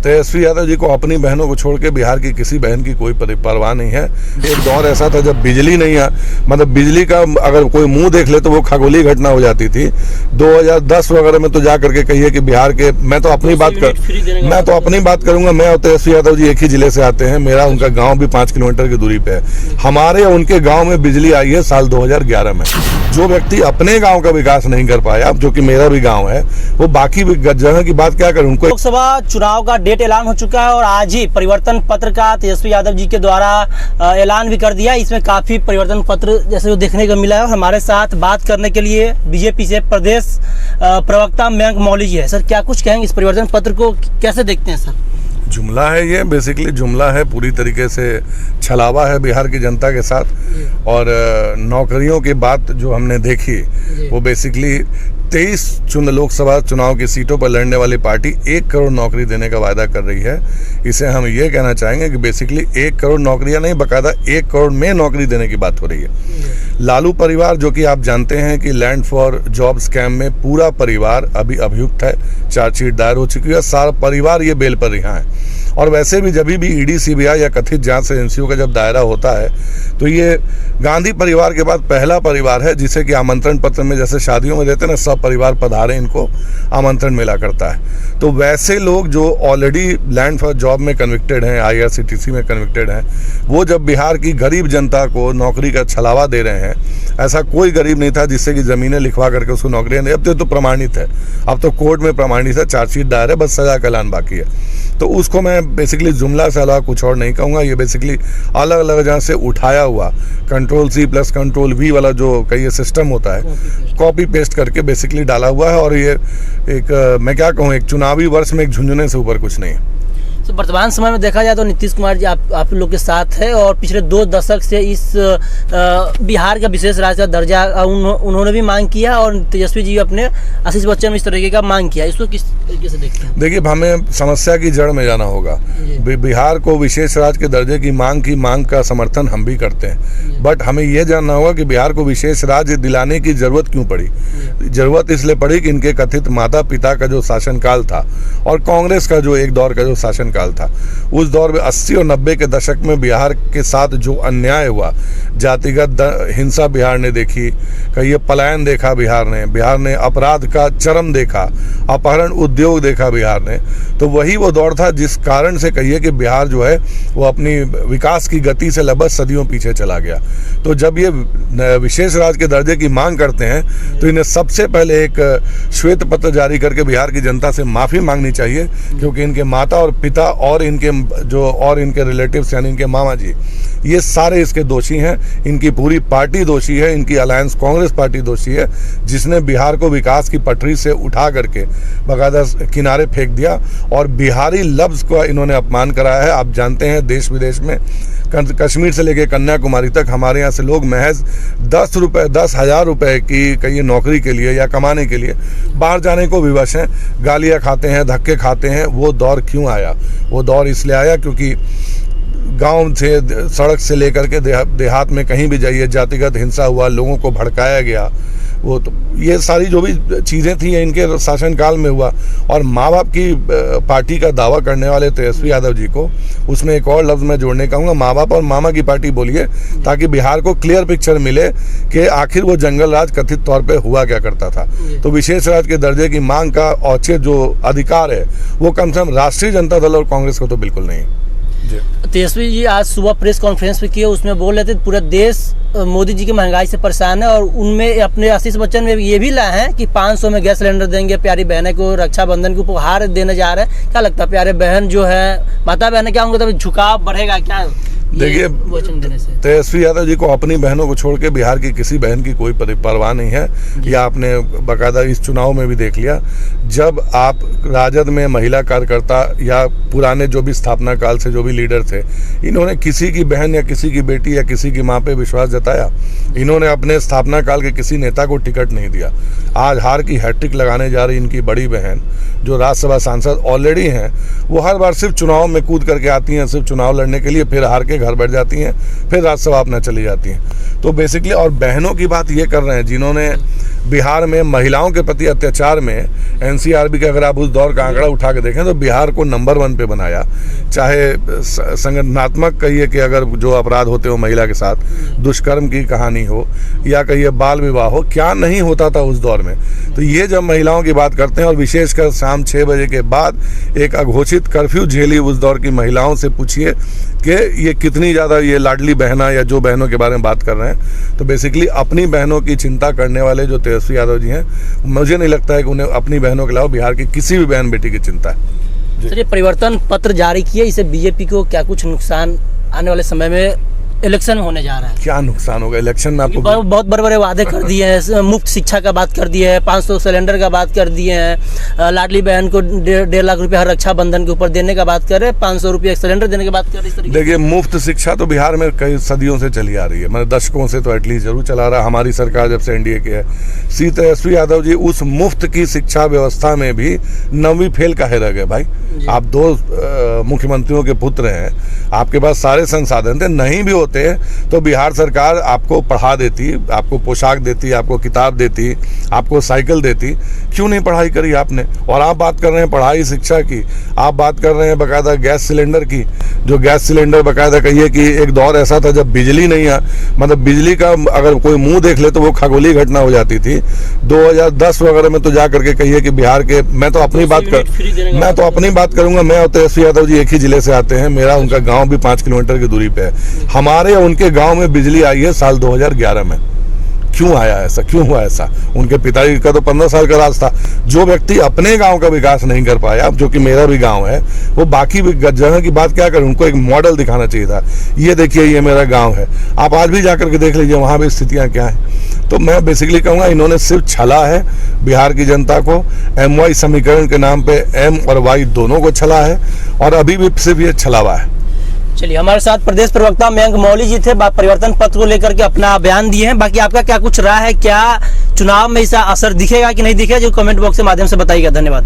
तेजस्वी यादव जी को अपनी बहनों को छोड़ के बिहार की किसी बहन की कोई परवाह नहीं है। एक दौर ऐसा था जब बिजली नहीं है, मतलब बिजली का अगर कोई मुंह देख ले तो वो खगोलीय घटना हो जाती थी। 2010 वगैरह में तो जा करके कहिए कि बिहार के, मैं तो अपनी बात करूंगा। मैं और तेजस्वी यादव जी एक ही जिले से आते हैं, मेरा उनका गाँव भी 5 किलोमीटर की दूरी पे है। हमारे उनके गाँव में बिजली आई है साल 2011 में। जो व्यक्ति अपने गाँव का विकास नहीं कर पाया, जो कि मेरा भी गाँव है, वो बाकी जगह की बात क्या करूं। उनको लोकसभा चुनाव का डेट ऐलान हो चुका है और आज ही परिवर्तन पत्र का तेजस्वी यादव जी के द्वारा ऐलान भी कर दिया। इसमें काफी परिवर्तन पत्र जैसे देखने को मिला है। हमारे साथ बात करने के लिए बीजेपी से प्रदेश प्रवक्ता मयंक मौली जी है। सर, क्या कुछ कहेंगे इस परिवर्तन पत्र को, कैसे देखते हैं सर? जुमला है ये, बेसिकली जुमला है, पूरी तरीके से छलावा है बिहार की जनता के साथ। और नौकरियों की बात जो हमने देखी वो बेसिकली 23 लोकसभा चुनाव की सीटों पर लड़ने वाली पार्टी 1 करोड़ नौकरी देने का वायदा कर रही है। इसे हम ये कहना चाहेंगे कि बेसिकली 1 करोड़ नौकरियां नहीं, बाकायदा 1 करोड़ में नौकरी देने की बात हो रही है। लालू परिवार, जो कि आप जानते हैं कि लैंड फॉर जॉब स्कैम में पूरा परिवार अभी अभियुक्त है, चार्जशीट दायर हो चुकी है, सारा परिवार ये बेल पर रिहा है। और वैसे भी जब भी ईडी सीबीआई या कथित जांच एजेंसियों का जब दायरा होता है तो ये गांधी परिवार के बाद पहला परिवार है जिसे कि आमंत्रण पत्र में, जैसे शादियों में देते हैं ना, सब परिवार पधारे, इनको आमंत्रण मिला करता है। तो वैसे लोग जो ऑलरेडी लैंड फॉर जॉब में कन्विक्टेड हैं, IRCTC में कन्विक्टेड हैं, वो जब बिहार की गरीब जनता को नौकरी का छलावा दे रहे हैं, ऐसा कोई गरीब नहीं था जिससे कि ज़मीनें लिखवा करके उसको नौकरियाँ दे। अब तो प्रमाणित है, अब तो कोर्ट में प्रमाणित है, चार्जशीट दायर है, बस सजा का ऐलान बाकी है। तो उसको मैं बेसिकली जुमला से अलावा कुछ और नहीं कहूँगा। ये बेसिकली अलग अलग जगह से उठाया हुआ Ctrl+C + Ctrl+V वाला जो कई सिस्टम होता है, कॉपी पेस्ट करके बेसिकली डाला हुआ है। और ये एक मैं क्या कहूँ, एक चुनावी वर्ष में एक झुंझुने से ऊपर कुछ नहीं है। तो वर्तमान समय में देखा जाए तो नीतीश कुमार जी आप लोग के साथ है और पिछले 2 दशक से इस बिहार का विशेष राज्य का दर्जा उन्होंने भी मांग किया और तेजस्वी जी अपने आशीष बच्चन में इस तरीके का मांग किया। इसको किस तरीके से देखते हैं? देखिए, हमें समस्या की जड़ में जाना होगा। बिहार को विशेष राज्य के दर्जे की मांग का समर्थन हम भी करते हैं, बट हमें यह जानना होगा कि बिहार को विशेष राज्य दिलाने की जरूरत क्यों पड़ी। जरूरत इसलिए पड़ी कि इनके कथित माता पिता का जो शासनकाल था और कांग्रेस का जो एक दौर का जो शासनकाल था, उस दौर में 80 और 90 के दशक में बिहार के साथ जो अन्याय हुआ, जातिगत हिंसा बिहार ने देखी, कहिए पलायन देखा बिहार ने अपराध का चरम देखा, अपहरण उद्योग देखा बिहार ने। तो वही वो दौर था जिस कारण से कहिए कि बिहार जो है वो अपनी विकास की गति से लगभग सदियों पीछे चला गया। तो जब ये विशेष राज्य के दर्जे की मांग करते हैं तो इन्हें सबसे पहले एक श्वेत पत्र जारी करके बिहार की जनता से माफ़ी मांगनी चाहिए, क्योंकि इनके माता और पिता और इनके रिलेटिव्स यानी इनके मामा जी, ये सारे इसके दोषी हैं। इनकी पूरी पार्टी दोषी है, इनकी अलायंस कांग्रेस पार्टी दोषी है, जिसने बिहार को विकास की पटरी से उठा करके बाकायदा किनारे फेंक दिया और बिहारी लफ्ज़ का इन्होंने अपमान कराया है। आप जानते हैं देश विदेश में, कश्मीर से लेकर कन्याकुमारी तक हमारे यहाँ से लोग महज 10,000 रुपए की कहीं नौकरी के लिए या कमाने के लिए बाहर जाने को विवश हैं, गालियाँ खाते हैं, धक्के खाते हैं। वो दौर क्यों आया? वो दौर इसलिए आया क्योंकि गांव से, सड़क से लेकर के देहात में कहीं भी जाइए, जातिगत हिंसा हुआ, लोगों को भड़काया गया। वो तो ये सारी जो भी चीज़ें थी इनके शासनकाल में हुआ। और माँ बाप की पार्टी का दावा करने वाले तेजस्वी यादव जी को उसमें एक और लफ्ज़ मैं जोड़ने कहूँगा, माँ बाप और मामा की पार्टी बोलिए, ताकि बिहार को क्लियर पिक्चर मिले कि आखिर वो जंगल राज कथित तौर पे हुआ क्या करता था। तो विशेष राज्य के दर्जे की मांग का औचित्य जो अधिकार है वो कम से कम राष्ट्रीय जनता दल और कांग्रेस को तो बिल्कुल नहीं। तेजस्वी जी आज सुबह प्रेस कॉन्फ्रेंस पे किए, उसमें बोल रहे थे पूरा देश मोदी जी की महंगाई से परेशान है और उनमें अपने आशीष बच्चन में ये भी लाए हैं कि 500 में गैस सिलेंडर देंगे, प्यारी बहनें को रक्षाबंधन को उपहार देने जा रहे हैं। क्या लगता है, प्यारे बहन जो है, माता बहन, क्या उनका झुकाव बढ़ेगा क्या देखिए, तेजस्वी यादव जी को अपनी बहनों को छोड़ के बिहार की किसी बहन की कोई परवाह नहीं है। या आपने बाकायदा इस चुनाव में भी देख लिया, जब आप राजद में महिला कार्यकर्ता या पुराने जो भी स्थापना काल से जो भी लीडर थे, इन्होंने किसी की बहन या किसी की बेटी या किसी की माँ पे विश्वास जताया? इन्होंने अपने स्थापना काल के किसी नेता को टिकट नहीं दिया। आज हार की हैट्रिक लगाने जा रही इनकी बड़ी बहन जो राज्यसभा सांसद ऑलरेडी हैं, वो हर बार सिर्फ चुनाव में कूद करके आती हैं, सिर्फ चुनाव लड़ने के लिए, फिर हार के घर बैठ जाती हैं, फिर राज्यसभा अपना चली जाती हैं। तो बेसिकली और बहनों की बात ये कर रहे हैं जिन्होंने बिहार में महिलाओं के प्रति अत्याचार में एनसीआरबी का अगर आप उस दौर का आंकड़ा उठा के देखें तो बिहार को नंबर 1 पे बनाया। चाहे संगठनात्मक कहिए कि अगर जो अपराध होते हो महिला के साथ, दुष्कर्म की कहानी हो या कहिए बाल विवाह हो, क्या नहीं होता था उस दौर में। तो ये जब महिलाओं की बात करते हैं और विशेषकर शाम 6 बजे के बाद एक अघोषित कर्फ्यू झेली उस दौर की महिलाओं से पूछिए कि ये कितनी ज़्यादा ये लाडली बहना या जो बहनों के बारे में बात कर रहे हैं। तो बेसिकली अपनी बहनों की चिंता करने वाले जो तेजस्वी यादव जी हैं, मुझे नहीं लगता है कि उन्हें अपनी बहनों के अलावा बिहार की किसी भी बहन बेटी की चिंता है। सर, ये परिवर्तन पत्र जारी किए, इससे बीजेपी को क्या कुछ नुकसान आने वाले समय में इलेक्शन होने जा रहा है? क्या नुकसान होगा इलेक्शन में? आपको बहुत बड़े बड़े वादे कर दिए हैं, मुफ्त शिक्षा का बात कर दिए हैं, 500 सिलेंडर का बात कर दिए हैं, लाडली बहन को 1.5 लाख रुपए हर रक्षाबंधन के ऊपर देने का बात कर रहे हैं, 500 रुपये सिलेंडर देने की बात कर रहे हैं। देखिए, मुफ्त शिक्षा तो बिहार में कई सदियों से चली आ रही है, मतलब दशकों से तो एटलीस्ट जरूर चला रहा। हमारी सरकार जब से एनडीए की है, तेजस्वी यादव जी उस मुफ्त की शिक्षा व्यवस्था में भी 9वीं फेल काहे रह गए भाई? आप 2 मुख्यमंत्रियों के पुत्र हैं, आपके पास सारे संसाधन थे, नहीं भी होते तो बिहार सरकार आपको पढ़ा देती, आपको पोशाक देती, आपको किताब देती, आपको साइकिल देती। क्यों नहीं पढ़ाई करी आपने? और आप बात कर रहे हैं पढ़ाई शिक्षा की, आप बात कर रहे हैं बाकायदा गैस सिलेंडर की। जो गैस सिलेंडर बाकायदा कहिए कि एक दौर ऐसा था जब बिजली नहीं आ, मतलब बिजली का अगर कोई मुंह देख ले तो वो खगोलीय घटना हो जाती थी। 2010 वगैरह में तो जा करके कहिए कि बिहार के, मैं तो अपनी बात करूंगा, मैं और तेजस्वी यादव जी एक ही जिले से आते हैं, मेरा उनका गाँव भी 5 किलोमीटर की दूरी पे है। हमारे उनके गांव में बिजली आई है साल 2011 में। क्यों आया ऐसा? क्यों हुआ ऐसा? उनके पिताजी का तो 15 साल का राज था। जो व्यक्ति अपने गांव का विकास नहीं कर पाया, जो कि मेरा भी गांव है, वो बाकी जगह की बात क्या करें? उनको एक मॉडल दिखाना चाहिए था। ये देखिए, ये मेरा गांव है, आप आज भी जाकर के देख लीजिए वहां भी स्थितियां क्या है। तो मैं बेसिकली कहूंगा इन्होंने सिर्फ छला है बिहार की जनता को। MY समीकरण के नाम पे M और Y दोनों को छला है और अभी भी सिर्फ ये छलावा है। चलिए, हमारे साथ प्रदेश प्रवक्ता मयंक मौली जी थे, परिवर्तन पत्र को लेकर के अपना बयान दिए हैं। बाकी आपका क्या कुछ राय है, क्या चुनाव में इसका असर दिखेगा कि नहीं दिखेगा, जो कमेंट बॉक्स के माध्यम से बताइएगा। धन्यवाद।